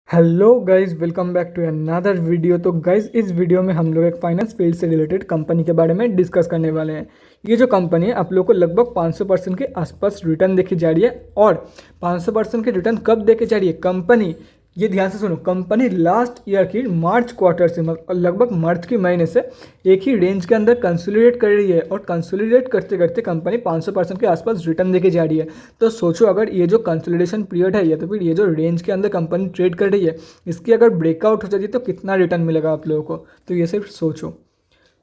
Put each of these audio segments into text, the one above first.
Hello guys, welcome back to another video. तो guys इस video में हम लोग एक फाइनेंस फील्ड से रिलेटेड कंपनी के बारे में डिस्कस करने वाले हैं। ये जो कंपनी है आप लोग को लगभग 500% के आसपास रिटर्न देखी जा रही है। और 500% के रिटर्न कब देके जा रही है कंपनी, ये ध्यान से सुनो। कंपनी लास्ट ईयर की मार्च क्वार्टर से लगभग मार्च के महीने से एक ही रेंज के अंदर कंसोलिडेट कर रही है, और कंसोलिडेट करते करते कंपनी 500% के आसपास रिटर्न देके जा रही है। तो सोचो, अगर ये जो कंसोलिडेशन पीरियड है या तो फिर ये जो रेंज के अंदर कंपनी ट्रेड कर रही है, इसकी अगर ब्रेकआउट हो जाती है तो कितना रिटर्न मिलेगा आप लोगों को। तो ये सिर्फ सोचो,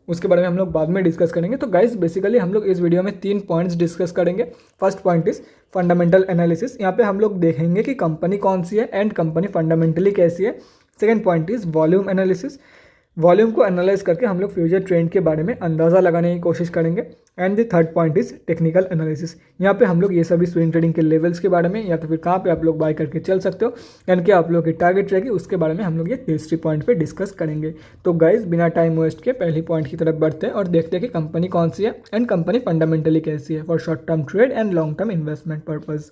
उसके बारे में हम लोग बाद में डिस्कस करेंगे। तो गाइस बेसिकली हम लोग इस वीडियो में 3 पॉइंट्स डिस्कस करेंगे। First point is fundamental analysis. यहाँ पे हम लोग देखेंगे कि कंपनी कौन सी है एंड कंपनी फंडामेंटली कैसी है। Second point is volume analysis. Volume को एनालाइज करके हम लोग फ्यूचर ट्रेंड के बारे में अंदाज़ा लगाने की कोशिश करेंगे। And the third point is technical analysis. यहाँ पे हम लोग ये सभी स्विंग ट्रेडिंग के लेवल्स के बारे में या तो फिर कहाँ पे आप लोग बाय करके चल सकते हो एंड क्या आप लोग की टारगेट रहेगी, उसके बारे में हम लोग ये तीसरी पॉइंट पे डिस्कस करेंगे। तो गाइज बिना टाइम वेस्ट के पहली पॉइंट की तरफ बढ़ते हैं और देखते हैं कि कंपनी कौन सी है एंड कंपनी फंडामेंटली कैसी है for short term trade and long term investment purpose.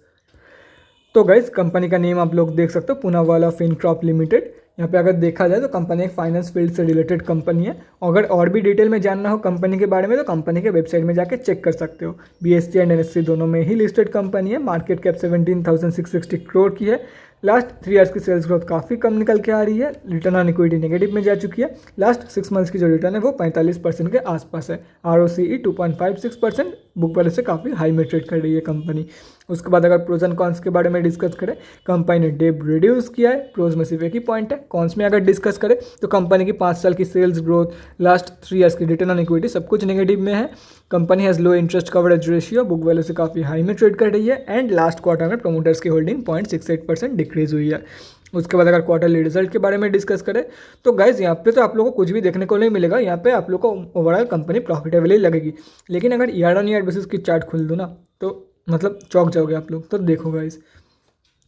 तो गाइज कंपनी का नेम आप लोग देख सकते हो, पूनावाला फिनक्रॉप लिमिटेड। यहाँ पे अगर देखा जाए तो कंपनी एक फाइनेंस फील्ड से रिलेटेड कंपनी है। अगर और भी डिटेल में जानना हो कंपनी के बारे में तो कंपनी के वेबसाइट में जाके चेक कर सकते हो। BSE एंड NSE दोनों में ही लिस्टेड कंपनी है। मार्केट कैप 17,660 करोड़ की है। लास्ट 3 ईयर्स की सेल्स ग्रोथ काफ़ी कम निकल के आ रही है। रिटर्न ऑन इक्विटी नेगेटिव में जा चुकी है। लास्ट 6 मंथ्स की जो रिटर्न है वो 45% के आसपास है। ROCE 2.56%, बुक वैल्यू से काफ़ी हाई में ट्रेड कर रही है कंपनी। उसके बाद अगर प्रोज एंड कॉन्स के बारे में डिस्कस करें, कंपनी ने डेट रिड्यूस किया है। प्रोज में सिर्फ एक ही पॉइंट है। कॉन्स में अगर डिस्कस करें तो कंपनी की 5 साल की सेल्स ग्रोथ, लास्ट 3 ईयर्स की रिटर्न ऑन इक्विटी सब कुछ नेगेटिव में है। Company has low interest coverage ratio, book value से काफ़ी हाई में ट्रेड कर रही है। एंड लास्ट क्वार्टर में प्रमोटर्स की होल्डिंग 0.68% डिक्रीज हुई है। उसके बाद अगर क्वार्टरली रिजल्ट के बारे में डिस्कस करें तो गाइज यहाँ पे तो आप लोगों को कुछ भी देखने को नहीं मिलेगा। यहाँ पे आप लोगों को ओवरऑल कंपनी प्रॉफिटेबल ही लगेगी। लेकिन अगर ईयर ऑन ईयर बेसिस की चार्ट खोल दो ना तो मतलब चौंक जाओगे आप लोग। तो देखो गाइज,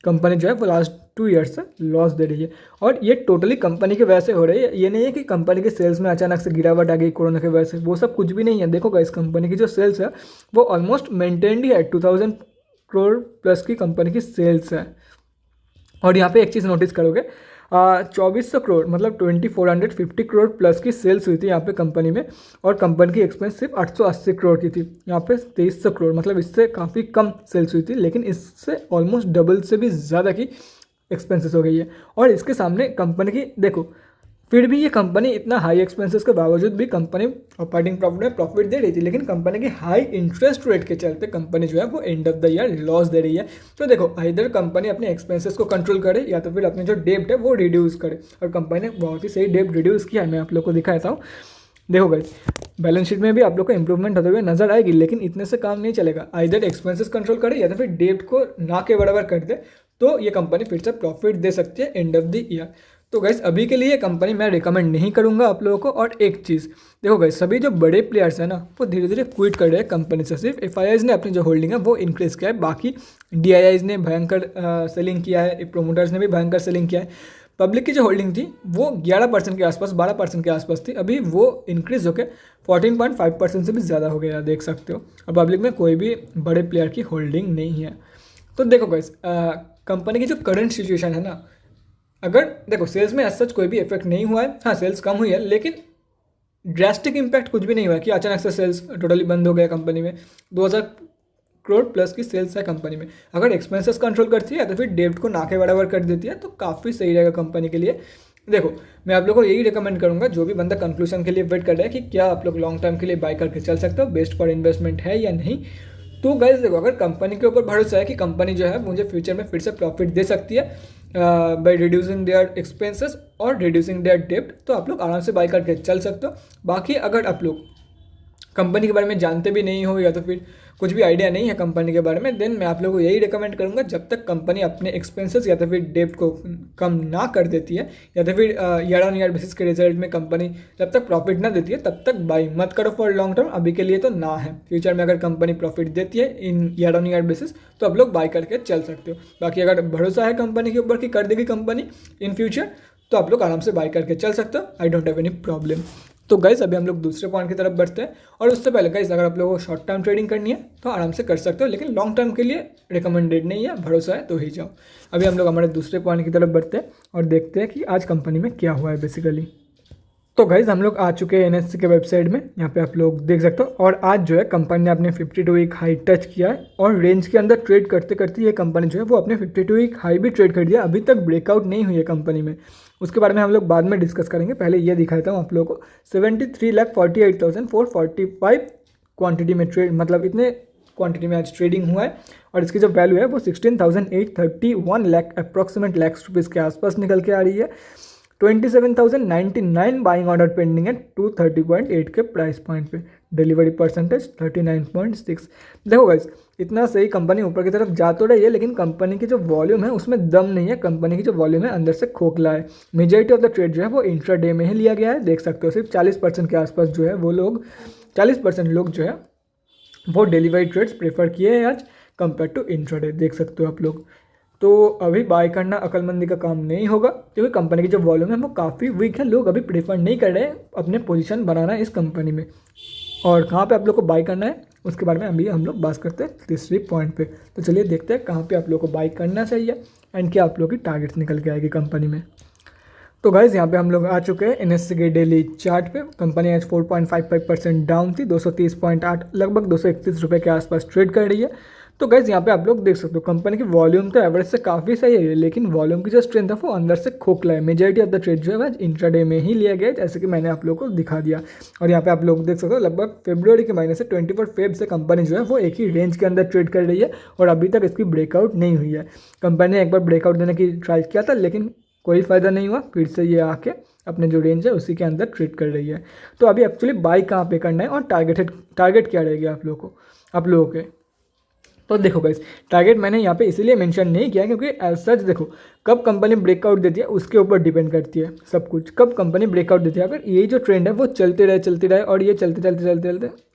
कंपनी जो है वो लास्ट 2 ईयर्स से लॉस दे रही है, और ये टोटली कंपनी की वजह से हो रही है। ये नहीं है कि कंपनी के सेल्स में अचानक से गिरावट आ गई कोरोना की वजह से, वो सब कुछ भी नहीं है। देखो गाइस, कंपनी की जो सेल्स है वो ऑलमोस्ट मेंटेन्ड ही है। 2000 करोड़ प्लस की कंपनी की सेल्स है। और यहाँ पे एक चीज़ नोटिस करोगे, 2400 करोड़ मतलब 2450 करोड़ प्लस की सेल्स हुई थी यहाँ पे कंपनी में, और कंपनी की एक्सपेंस सिर्फ 880 करोड़ की थी। यहाँ पे 2300 करोड़ मतलब इससे काफ़ी कम सेल्स हुई थी, लेकिन इससे ऑलमोस्ट डबल से भी ज़्यादा की एक्सपेंसेस हो गई है। और इसके सामने कंपनी की देखो, फिर भी ये कंपनी इतना हाई एक्सपेंसेस के बावजूद भी कंपनी ऑपरेटिंग प्रॉफिट में प्रॉफिट दे रही थी, लेकिन कंपनी की हाई इंटरेस्ट रेट के चलते कंपनी जो है वो end of the year loss दे रही है। तो देखो, इधर कंपनी अपने एक्सपेंसेस को कंट्रोल करे या तो फिर अपने जो डेब्ट है वो रिड्यूस करे, और कंपनी ने बहुत ही सही डेब्ट रिड्यूस किया है। मैं आप लोग को दिखाता हूँ। देखो गाइस, बैलेंस शीट में भी आप लोग को इंप्रूवमेंट होते हुए नजर आएगी, लेकिन इतने से काम नहीं चलेगा। इधर एक्सपेंसेस कंट्रोल करे या तो फिर डेब्ट को ना के बराबर कर दे, तो ये कंपनी फिर से प्रॉफिट दे सकती है एंड ऑफ द ईयर। तो गैस अभी के लिए कंपनी मैं रिकमेंड नहीं करूंगा आप लोगों को। और एक चीज़ देखो गैस, सभी जो बड़े प्लेयर्स हैं ना वो धीरे धीरे क्विट कर रहे हैं कंपनी से। सिर्फ FIIs ने अपनी जो होल्डिंग है वो इंक्रीज़ किया है, बाकी DIIs ने भयंकर सेलिंग किया है, प्रोमोटर्स ने भी भयंकर सेलिंग किया है। पब्लिक की जो होल्डिंग थी वो 11% के आसपास, 12% के आसपास थी। अभी वो इंक्रीज़ होकर 14.5% से भी ज़्यादा हो गया, देख सकते हो। और पब्लिक में कोई भी बड़े प्लेयर की होल्डिंग नहीं है। तो देखो गैस, कंपनी की जो करंट सिचुएशन है ना, अगर देखो सेल्स में एज सच कोई भी इफेक्ट नहीं हुआ है। हाँ, सेल्स कम हुई है, लेकिन ड्रास्टिक इम्पैक्ट कुछ भी नहीं हुआ है कि अचानक से सेल्स टोटली बंद हो गया कंपनी में। 2000 करोड़ प्लस की सेल्स है कंपनी में। अगर एक्सपेंसेस कंट्रोल करती है तो फिर डेब्ट को ना के बराबर कर देती है तो काफ़ी सही रहेगा कंपनी के लिए। देखो, मैं आप लोगों को यही रिकमेंड करूंगा, जो भी बंदा कंक्लूजन के लिए वेट कर रहा है कि क्या आप लोग लॉन्ग टर्म के लिए बाय करके चल सकते हो, बेस्ट फॉर इन्वेस्टमेंट है या नहीं। तो गाइस देखो, अगर कंपनी के ऊपर भरोसा है कि कंपनी जो है मुझे फ्यूचर में फिर से प्रॉफिट दे सकती है बाय रिड्यूसिंग देयर एक्सपेंसेस और रिड्यूसिंग देयर डेब्ट, तो आप लोग आराम से बाय करके चल सकते हो। बाकी अगर आप लोग कंपनी के बारे में जानते भी नहीं हो या तो फिर कुछ भी आइडिया नहीं है कंपनी के बारे में, देन मैं आप लोगों को यही रिकमेंड करूंगा, जब तक कंपनी अपने एक्सपेंसेस या तो फिर डेब्ट को कम ना कर देती है या तो फिर ईयर ऑन ईयर बेसिस के रिजल्ट में कंपनी जब तक प्रॉफिट ना देती है तब तक बाई मत करो फॉर लॉन्ग टर्म। अभी के लिए तो ना है, फ्यूचर में अगर कंपनी प्रॉफिट देती है इन ईयर ऑन ईयर बेसिस तो आप लोग बाई करके चल सकते हो। बाकी अगर भरोसा है कंपनी के ऊपर कि कर देगी कंपनी इन फ्यूचर, तो आप लोग आराम से बाय करके चल सकते हो। I don't have any problem. तो गाइस अभी हम लोग दूसरे पॉइंट की तरफ बढ़ते हैं, और उससे पहले गाइस अगर आप लोगों को शॉर्ट टर्म ट्रेडिंग करनी है तो आराम से कर सकते हो, लेकिन लॉन्ग टर्म के लिए रिकमेंडेड नहीं है, भरोसा है तो ही जाओ। अभी हम लोग हमारे दूसरे पॉइंट की तरफ बढ़ते हैं और देखते हैं कि आज कंपनी में क्या हुआ है बेसिकली। तो गाइज हम लोग आ चुके हैं एनएससी के वेबसाइट में, यहाँ पे आप लोग देख सकते हो। और आज जो है कंपनी ने अपने 52 वीक हाई टच किया है, और रेंज के अंदर ट्रेड करते करते ये कंपनी जो है वो अपने 52 वीक हाई भी ट्रेड कर दिया। अभी तक ब्रेकआउट नहीं हुई है कंपनी में, उसके बारे में हम लोग बाद में डिस्कस करेंगे। पहले ये दिखाता हूँ आप लोगों को 73,48,445 क्वान्टिटी में ट्रेड, मतलब इतने क्वांटिटी में आज ट्रेडिंग हुआ है। और इसकी जो वैल्यू है वो 16,831 लाख अप्रॉक्सीमेट लैक्स रुपीज़ के आसपास निकल के आ रही है। 27,099 बाइंग ऑर्डर पेंडिंग है 230.8 के प्राइस पॉइंट पे। Delivery percentage 39.6। देखो गाइस इतना सही कंपनी ऊपर की तरफ जा तो रही है, लेकिन कंपनी की जो वॉल्यूम है उसमें दम नहीं है। कंपनी की जो वॉल्यूम है अंदर से खोखला है। मेजॉरिटी ऑफ द ट्रेड जो है वो इंट्रा डे में ही लिया गया है, देख सकते हो। सिर्फ 40% के आसपास जो है वो लोग 40% लोग जो है वो डिलीवरी ट्रेड्स प्रेफर किए हैं आज कंपेयर टू इंट्रा डे, देख सकते हो आप लोग। तो अभी बाय करना अक्लमंदी का काम नहीं होगा, क्योंकि कंपनी की जो वॉल्यूम है वो काफ़ी वीक है। लोग अभी प्रेफर नहीं कर रहे हैं अपने पोजीशन बनाना इस कंपनी में। और कहाँ पे आप लोग को बाय करना है उसके बारे में अभी हम लोग बात करते हैं तीसरी पॉइंट पे। तो चलिए देखते हैं कहाँ पे आप लोग को बाय करना चाहिए एंड क्या आप लोग की टारगेट्स निकल के आएगी कंपनी में। तो गाइज़ यहाँ पे हम लोग आ चुके हैं एनएससी के डेली चार्ट पे। कंपनी आज 4.55% डाउन थी, 230.8 लगभग 231 रुपये के आसपास ट्रेड कर रही है। तो गाइज़ यहाँ पे आप लोग देख सकते हो कंपनी की वॉल्यूम तो एवरेज से काफ़ी सही है, लेकिन वॉल्यूम की जो स्ट्रेंथ है वो अंदर से खोखला है। मेजॉरिटी ऑफ द ट्रेड जो है इंट्राडे में ही लिया गया है, जैसे कि मैंने आप लोगों को दिखा दिया। और यहाँ पे आप लोग देख सकते हो लगभग फरवरी के महीने से 24 फेब से कंपनी जो है वो एक ही रेंज के अंदर ट्रेड कर रही है, और अभी तक इसकी ब्रेकआउट नहीं हुई है। कंपनी ने एक बार ब्रेकआउट देने की ट्राई किया था, लेकिन कोई फ़ायदा नहीं हुआ। फिर से ये आके अपने जो रेंज है उसी के अंदर ट्रेड कर रही है। तो अभी एक्चुअली बाई कहाँ पे करना है और टारगेट क्या रहेगी आप लोगों के। तो देखो गाइस टारगेट मैंने यहाँ पे इसीलिए मेंशन नहीं किया क्योंकि एज सच देखो कब कंपनी ब्रेकआउट देती है उसके ऊपर डिपेंड करती है सब कुछ। कब कंपनी ब्रेकआउट देती है, अगर ये जो ट्रेंड है वो चलते रहे और ये चलते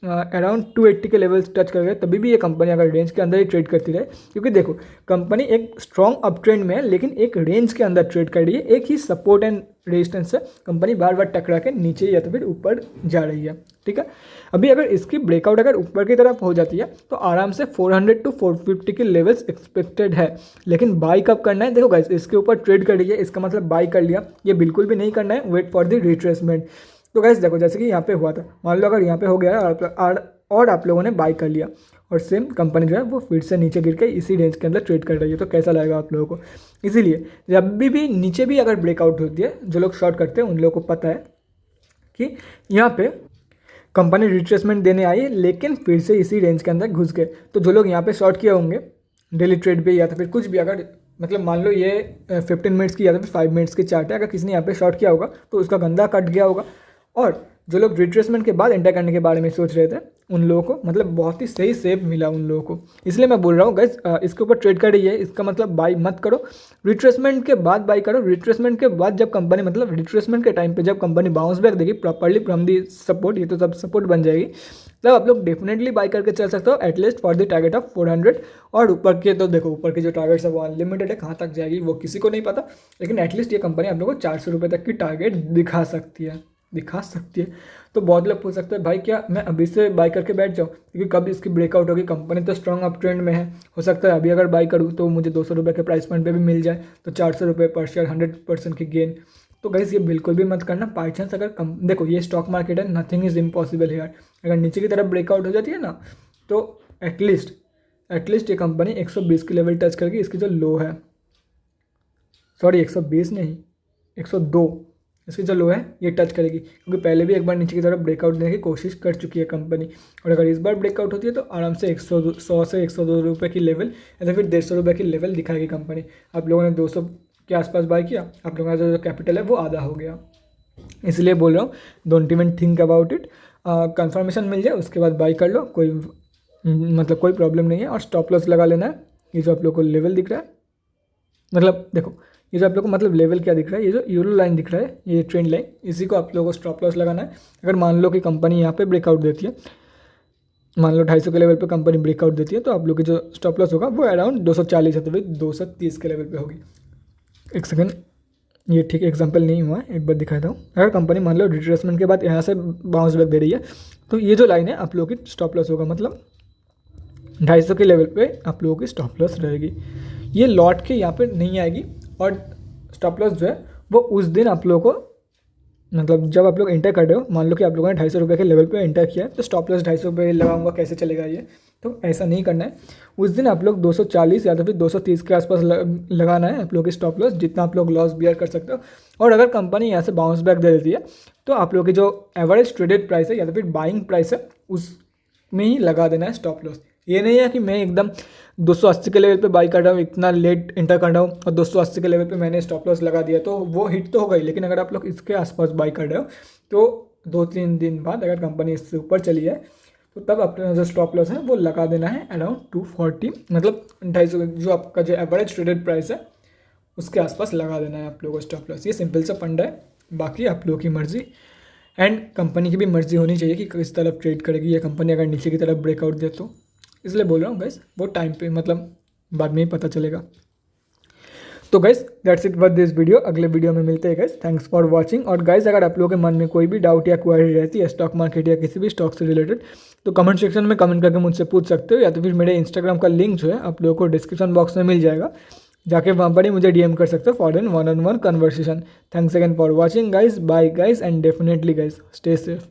अराउंड 280 के लेवल्स टच कर गए, तभी भी ये कंपनी अगर रेंज के अंदर ही ट्रेड करती रहे। क्योंकि देखो कंपनी एक स्ट्रॉन्ग अप ट्रेंड में है, लेकिन एक रेंज के अंदर ट्रेड कर रही है। एक ही सपोर्ट एंड रेजिस्टेंस से कंपनी बार बार टकरा के नीचे या तो फिर ऊपर जा रही है, ठीक है। अभी अगर इसकी ब्रेकआउट अगर ऊपर की तरफ हो जाती है तो आराम से 400 to 450 के लेवल्स एक्सपेक्टेड है। लेकिन बाई कब करना है, देखो गाइस इसके ऊपर ट्रेड कर रही है, इसका मतलब बाई कर लिया, ये बिल्कुल भी नहीं करना है। Wait for the retracement. तो गाइस देखो जैसे कि यहाँ पे हुआ था, मान लो अगर यहाँ पे हो गया और आप लोगों ने बाई कर लिया और सेम कंपनी जो है वो फिर से नीचे गिर के इसी रेंज के अंदर ट्रेड कर रही है, तो कैसा लगेगा आप लोगों को। इसीलिए जब भी नीचे भी अगर ब्रेकआउट होती है, जो लोग शॉर्ट करते हैं उन लोगों को पता है कि यहाँ पे कंपनी रिट्रेसमेंट देने आई है, लेकिन फिर से इसी रेंज के अंदर घुस गए। तो जो लोग यहाँ पे शॉर्ट किए होंगे डेली ट्रेड पे या तो फिर कुछ भी, अगर मतलब मान लो ये 15 मिनट्स की या तो फिर 5 मिनट्स की चार्ट है, अगर किसी ने यहाँ पे शॉर्ट किया होगा तो उसका गंदा कट गया होगा। और जो लोग रिट्रेसमेंट के बाद एंटर करने के बारे में सोच रहे थे उन लोगों को मतलब बहुत ही सही सेप मिला उन लोगों को। इसलिए मैं बोल रहा हूँ गाइस इसके ऊपर ट्रेड कर रही है, इसका मतलब बाई मत करो, रिट्रेसमेंट के बाद बाई करो। रिट्रेसमेंट के बाद जब कंपनी मतलब रिट्रेसमेंट के टाइम पे जब कंपनी बाउंस बैक देगी प्रॉपर्ली फ्रॉम दी सपोर्ट, ये तो सब सपोर्ट बन जाएगी, तब आप लोग डेफिनेटली बाई करके चल सकते हो at least for the target of 400। और ऊपर के तो देखो ऊपर के जो टारगेट्स है वो अनलिमिटेड है, कहाँ तक जाएगी वो किसी को नहीं पता, लेकिन एटलीस्ट ये कंपनी आप लोगों को 400 रुपये तक की टारगेट दिखा सकती है। तो बहुत लोग पूछ सकते हैं भाई क्या मैं अभी से बाई करके बैठ जाऊँ, क्योंकि कब इसकी ब्रेकआउट होगी, कंपनी तो स्ट्रॉन्ग अप ट्रेंड में है, हो सकता है अभी अगर बाई करूँ तो मुझे 200 रुपये के प्राइस पॉइंट पे भी मिल जाए, तो 400 रुपये पर शेयर 100% की गेन। तो गाइस ये बिल्कुल भी मत करना। बाई चांस अगर देखो ये स्टॉक मार्केट है, नथिंग इज़ इम्पॉसिबल हेयर। अगर नीचे की तरफ ब्रेकआउट हो जाती है ना तो एटलीस्ट ये कंपनी 120 की लेवल टच करके इसकी जो लो है, सॉरी 120 नहीं 102, इसकी जो लो है ये टच करेगी, क्योंकि पहले भी एक बार नीचे की तरफ ब्रेकआउट देने की कोशिश कर चुकी है कंपनी। और अगर इस बार ब्रेकआउट होती है तो आराम से 100 से 102 रुपये की लेवल या फिर 150 रुपये की लेवल दिखाएगी कंपनी। आप लोगों ने 200 के आसपास बाय किया, आप लोगों का जो कैपिटल है वो आधा हो गया। इसलिए बोल रहा हूँ don't even think about it, confirmation मिल जाए उसके बाद बाय कर लो, कोई प्रॉब्लम नहीं है। और स्टॉप लॉस लगा लेना है। ये जो आप लोग को लेवल दिख रहा है, मतलब देखो ये जो आप लोग को मतलब लेवल क्या दिख रहा है, ये जो यूरो लाइन दिख रहा है, ये ट्रेंड लाइन, इसी को आप लोगों को स्टॉप लॉस लगाना है। अगर मान लो कि कंपनी यहाँ पे ब्रेकआउट देती है, मान लो 250 के लेवल पे कंपनी ब्रेकआउट देती है, तो आप लोग की जो स्टॉप लॉस होगा वो अराउंड 240 है, तो फिर 230 के लेवल पे होगी। एक सेकंड ये ठीक एग्जांपल नहीं हुआ है, एक बार दिखाता हूँ। अगर कंपनी मान लो रिट्रेसमेंट के बाद यहाँ से बाउंस बैक दे रही है तो ये जो लाइन है आप लोगों की स्टॉप लॉस होगा, मतलब 250 के लेवल पे आप लोगों की स्टॉप लॉस रहेगी। ये लौट के यहाँ पे नहीं आएगी और स्टॉप लॉस जो है वो उस दिन आप लोगों को, मतलब जब आप लोग एंटर कर रहे हो, मान लो कि आप लोगों ने 250 रुपये के लेवल पे एंटर किया है तो स्टॉप लॉस 250 रुपये लगाऊंगा कैसे चलेगा ये, तो ऐसा नहीं करना है। उस दिन आप लोग 240 या तो फिर 230 के आसपास लगाना है आप लोग की स्टॉप लॉस, जितना आप लोग लॉस बियर कर सकते हो। और अगर कंपनी यहाँ से बाउंस बैक दे देती है तो आप लोग की जो एवरेज ट्रेडेड प्राइस है या तो फिर बाइंग प्राइस है उसमें ही लगा देना है स्टॉप लॉस। ये नहीं है कि मैं एकदम 280 के लेवल पे बाई कर रहा हूँ, इतना लेट एंटर कर रहा हूँ और 280 के लेवल पे मैंने स्टॉप लॉस लगा दिया तो वो हिट तो हो गई, लेकिन अगर आप लोग इसके आसपास बाई कर रहे हो तो 2-3 दिन बाद अगर कंपनी इससे ऊपर चली है तो तब अपना जो स्टॉप लॉस है वो लगा देना है अराउंड 240, मतलब 250 जो आपका जो एवरेज ट्रेडेड प्राइस है उसके आसपास लगा देना है आप लोगों को स्टॉप लॉस। ये सिंपल सा फंडा है, बाकी आप लोगों की मर्जी एंड कंपनी की भी मर्जी होनी चाहिए कि किस तरफ ट्रेड करेगी। ये कंपनी अगर नीचे की तरफ ब्रेकआउट दे तो इसलिए बोल रहा हूँ गाइस, वो टाइम पे मतलब बाद में ही पता चलेगा। तो guys that's it for this video, अगले वीडियो में मिलते हैं गाइस। Thanks for watching. और गाइस अगर आप लोगों के मन में कोई भी डाउट या क्वेरी रहती है स्टॉक मार्केट या किसी भी स्टॉक से रिलेटेड तो कमेंट सेक्शन में कमेंट करके मुझसे पूछ सकते हो, या तो फिर मेरे इंस्टाग्राम का लिंक जो है आप लोगों को डिस्क्रिप्शन बॉक्स में मिल जाएगा, जाके वहाँ पर ही मुझे डीएम कर सकते हो for an 1-on-1 conversation. Thanks again for watching guys, bye guys and definitely guys stay safe.